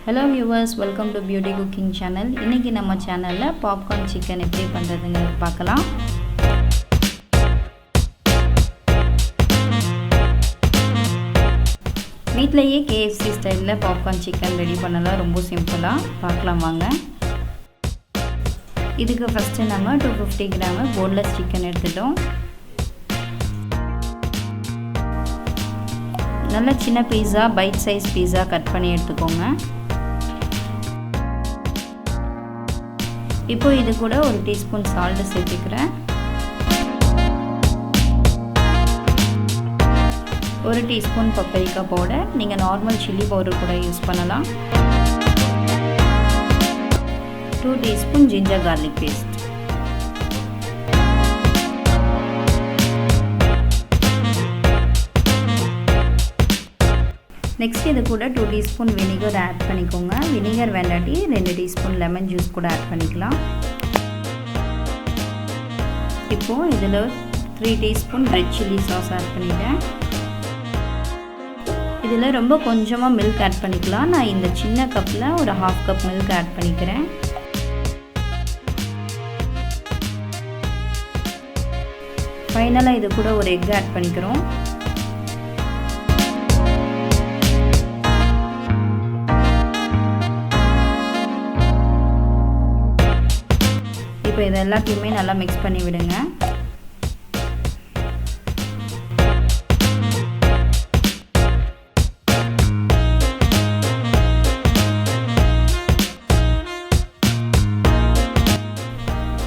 Hello viewers, welcome to Beauty Cooking Channel. இன்னைக்கு நம்ம சேனல்ல பாப்கார்ன் சிக்கன் எப்படி பண்றதுன்னு பார்க்கலாம். வீட்லயே KFC ஸ்டைல்ல பாப்கார்ன் சிக்கன் ரெடி பண்ணலாம். ரொம்ப சிம்பிளா பார்க்கலாம் வாங்க. இதுக்கு ஃபர்ஸ்ட் நம்ம 250 கிராம் போன்லெஸ் சிக்கன் எடுத்துட்டோம். நல்ல சின்ன பீஸா பைட் சைஸ் பீஸா கட் பண்ணி எடுத்துக்கோங்க. இப்போ இது கூட 1 டீஸ்பூன் சால்ட் சேர்த்துக்கிறேன். 1 டீஸ்பூன் பப்பரிக்கா பவுடர், நீங்கள் நார்மல் சில்லி பவுடர் கூட யூஸ் பண்ணலாம். 2 teaspoon ginger garlic paste. Next இது கூட 2 டீஸ்பூன் வினிகர் ஆட் பண்ணிக்கோங்க. வினிகர் வேண்டாட்டி 2 டீஸ்பூன் லெமன் ஜூஸ் கூட ஆட் பண்ணிக்கலாம். இப்போ இதில் 3 teaspoon red chilli sauce add பண்ணிட்டேன். இதில் ரொம்ப கொஞ்சமாக மில்க் ஆட் பண்ணிக்கலாம். நான் இந்த சின்ன கப்பில் ஒரு 1/2 கப் மில்க் ஆட் பண்ணிக்கிறேன். ஃபைனலாக இது கூட ஒரு எக் ஆட் பண்ணிக்கிறோம். இப்போ இது எல்லாத்தையுமே நல்லா மிக்ஸ் பண்ணி விடுங்க.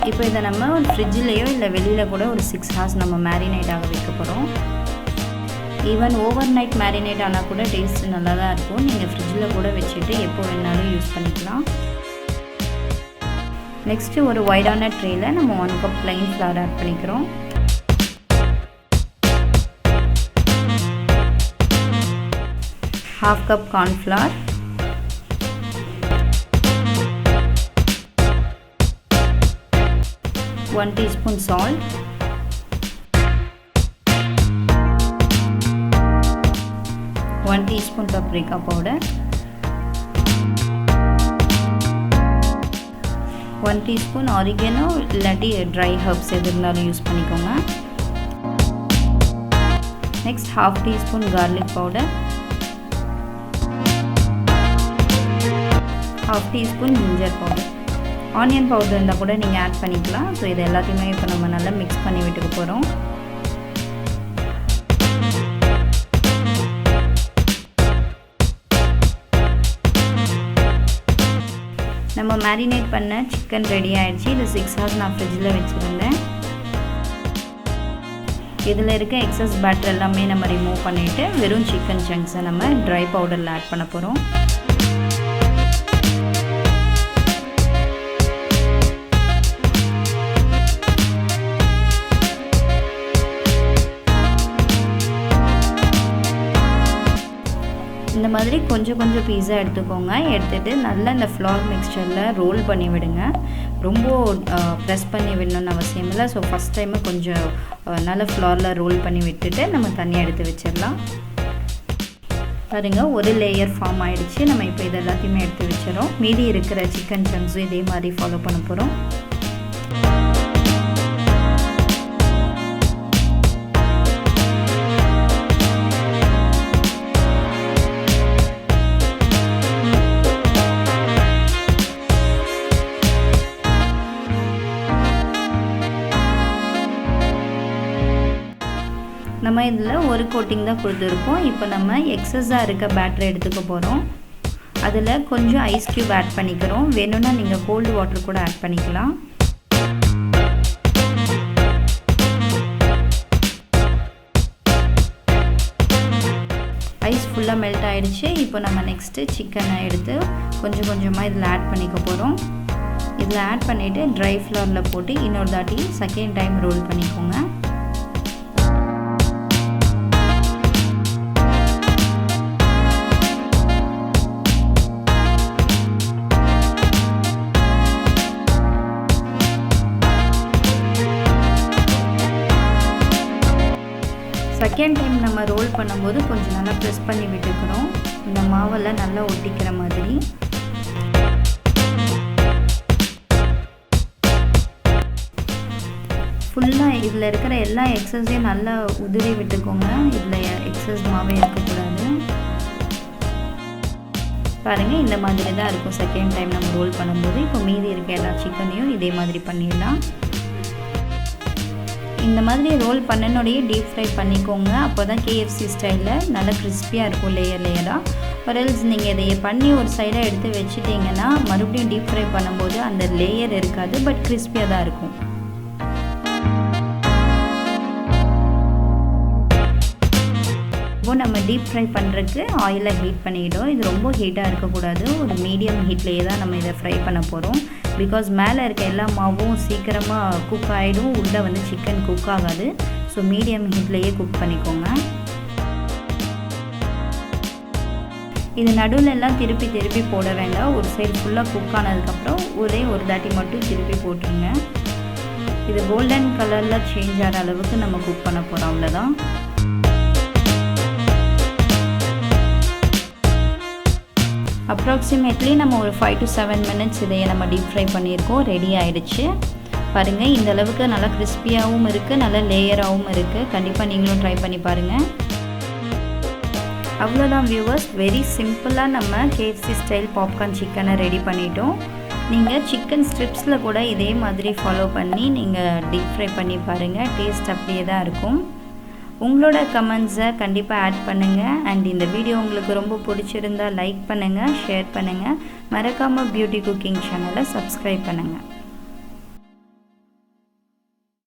இப்போ இதை நம்ம ஒரு ஃப்ரிட்ஜ்லேயோ இல்லை வெளியில் கூட ஒரு 6 hours நம்ம மேரினேட் ஆக வைக்க போகிறோம். ஈவன் ஓவர் நைட் மேரினேட் ஆனால் கூட டேஸ்ட் நல்லா தான் இருக்கும். நீங்கள் ஃப்ரிட்ஜில் கூட வச்சுட்டு எப்போ வேணாலும் யூஸ் பண்ணிக்கலாம். நெக்ஸ்ட்டு ஒரு வைடான ட்ரேயில் நம்ம 1 கப் ப்ளைன் ஃப்ளவர் ஆட் பண்ணிக்கிறோம். ½ cup cornflour, 1 teaspoon salt, 1 teaspoon paprika powder, 1 teaspoon oregano இல்லாட்டி ட்ரை ஹர்ப்ஸ் எது இருந்தாலும் யூஸ் பண்ணிக்கோங்க. Next ½ teaspoon garlic powder, ½ teaspoon ginger powder. Onion powder இருந்தால் கூட நீங்கள் ஆட் பண்ணிக்கலாம். ஸோ இது எல்லாத்தையுமே இப்போ நம்ம நல்லா மிக்ஸ் பண்ணி விட்டுக்க போகிறோம். நம்ம மேரினேட் பண்ண சிக்கன் ரெடி ஆகிடுச்சு. இது 6 hours நான் ஃப்ரிட்ஜில் வச்சுருந்தேன். இதில் இருக்க எக்ஸஸ் பேட்டர் எல்லாமே நம்ம ரிமூவ் பண்ணிவிட்டு வெறும் சிக்கன் சங்க்ஸை நம்ம ட்ரை பவுடரில் ஆட் பண்ண போகிறோம். இந்த மாதிரி கொஞ்சம் கொஞ்சம் பீஸா எடுத்துக்கோங்க. எடுத்துகிட்டு நல்லா இந்த ஃப்ளார் மிக்சரில் ரோல் பண்ணி விடுங்க. ரொம்ப ப்ரெஸ் பண்ணி விடணும்னு அவசியம் இல்லை. ஸோ ஃபஸ்ட் டைமு கொஞ்சம் நல்ல ஃப்ளாரில் ரோல் பண்ணி விட்டுட்டு நம்ம தனியாக எடுத்து வச்சிடலாம். பாருங்கள், ஒரு லேயர் ஃபார்ம் ஆகிடுச்சு. நம்ம இப்போ இது எல்லாத்தையுமே எடுத்து வச்சிடறோம். மீதி இருக்கிற சிக்கன் சங்க்ஸும் இதே மாதிரி ஃபாலோ பண்ண போகிறோம். நம்ம இதில் ஒரு கோட்டிங் தான் கொடுத்துருக்கோம். இப்போ நம்ம எக்ஸஸாக இருக்க பேட்டரை எடுத்துக்க போகிறோம். அதில் கொஞ்சம் ஐஸ் க்யூப் ஆட் பண்ணிக்கிறோம். வேணும்னா நீங்கள் கோல்டு வாட்டர் கூட ஆட் பண்ணிக்கலாம். ஐஸ் ஃபுல்லாக மெல்ட் ஆகிடுச்சு. இப்போ நம்ம நெக்ஸ்ட்டு சிக்கனை எடுத்து கொஞ்சம் கொஞ்சமாக இதில் ஆட் பண்ணிக்க போகிறோம். இதில் ஆட் பண்ணிவிட்டு ட்ரை ஃப்ளவரில் போட்டு இன்னொரு தாட்டி செகண்ட் டைம் ரோல் பண்ணிக்கோங்க. செகண்ட் டைம் நம்ம ரோல் பண்ணும்போது கொஞ்சம் நல்லா ப்ரெஸ் பண்ணி விட்டுக்கணும். இந்த மாவெல்லாம் நல்லா ஒட்டிக்கிற மாதிரி. ஃபுல்லாக இதில் இருக்கிற எல்லா எக்ஸஸையும் நல்லா உதிரி விட்டுக்கோங்க. இதில் எக்ஸஸ் மாவே இருக்கக்கூடாது. பாருங்கள், இந்த மாதிரி தான் இருக்கும் செகண்ட் டைம் நம்ம ரோல் பண்ணும்போது. இப்போ மீதி இருக்க எல்லா சிக்கனையும் இதே மாதிரி பண்ணிடலாம். இந்த மாதிரி ரோல் பண்ணனோடையே டீப் ஃப்ரை பண்ணிக்கோங்க. அப்போ தான் KFC ஸ்டைலில் நல்லா கிறிஸ்பியாக இருக்கும் லேயராக. எல்ஸ் நீங்கள் இதையை பண்ணி ஒரு சைடாக எடுத்து வச்சுட்டிங்கன்னா மறுபடியும் டீப் ஃப்ரை பண்ணும்போது அந்த லேயர் இருக்காது, பட் கிறிஸ்பியாக தான் இருக்கும். இப்போ நம்ம டீப் ஃப்ரை பண்ணுறதுக்கு ஆயிலை ஹீட் பண்ணிக்கிட்டோம். இது ரொம்ப ஹீட்டாக இருக்கக்கூடாது, ஒரு மீடியம் ஹீட்லேயே தான் நம்ம இதை ஃப்ரை பண்ண போகிறோம். பிகாஸ் மேலே இருக்க எல்லா மாவும் சீக்கிரமாக குக் ஆகிடும், உள்ளே வந்து சிக்கன் குக் ஆகாது. ஸோ மீடியம் ஹீட்லேயே குக் பண்ணிக்கோங்க. இது நடுவில் எல்லாம் திருப்பி போட வேண்டாம். ஒரு சைடு ஃபுல்லாக குக் ஆனதுக்கப்புறம் ஒரே ஒரு தாட்டி மட்டும் திருப்பி போட்டுருங்க. இது கோல்டன் கலரில் சேஞ்ச் ஆகிற அளவுக்கு நம்ம குக் பண்ண போகிறோம், அவ்வளோதான். அப்ராக்சிமேட்லி நம்ம ஒரு 5 to 7 minutes இதையை நம்ம டீப் ஃப்ரை பண்ணியிருக்கோம். ரெடி ஆகிடுச்சு. பாருங்கள், இந்த அளவுக்கு நல்லா கிறிஸ்பியாகவும் இருக்குது, நல்லா லேயராகவும் இருக்குது. கண்டிப்பாக நீங்களும் ட்ரை பண்ணி பாருங்கள். அவ்வளோதான் வியூவர்ஸ், வெரி சிம்பிளாக நம்ம KFC ஸ்டைல் பாப்கார்ன் சிக்கனை ரெடி பண்ணிட்டோம். நீங்கள் சிக்கன் ஸ்ட்ரிப்ஸில் கூட இதே மாதிரி ஃபாலோ பண்ணி நீங்கள் டீப் ஃப்ரை பண்ணி பாருங்கள். டேஸ்ட் அப்படியே தான் இருக்கும். உங்களோட கமெண்ட்ஸை கண்டிப்பாக ஆட் பண்ணுங்கள். அண்ட் இந்த வீடியோ உங்களுக்கு ரொம்ப பிடிச்சிருந்தால் லைக் பண்ணுங்கள், ஷேர் பண்ணுங்கள். மறக்காமல் பியூட்டி குக்கிங் சேனலை சப்ஸ்கிரைப் பண்ணுங்கள்.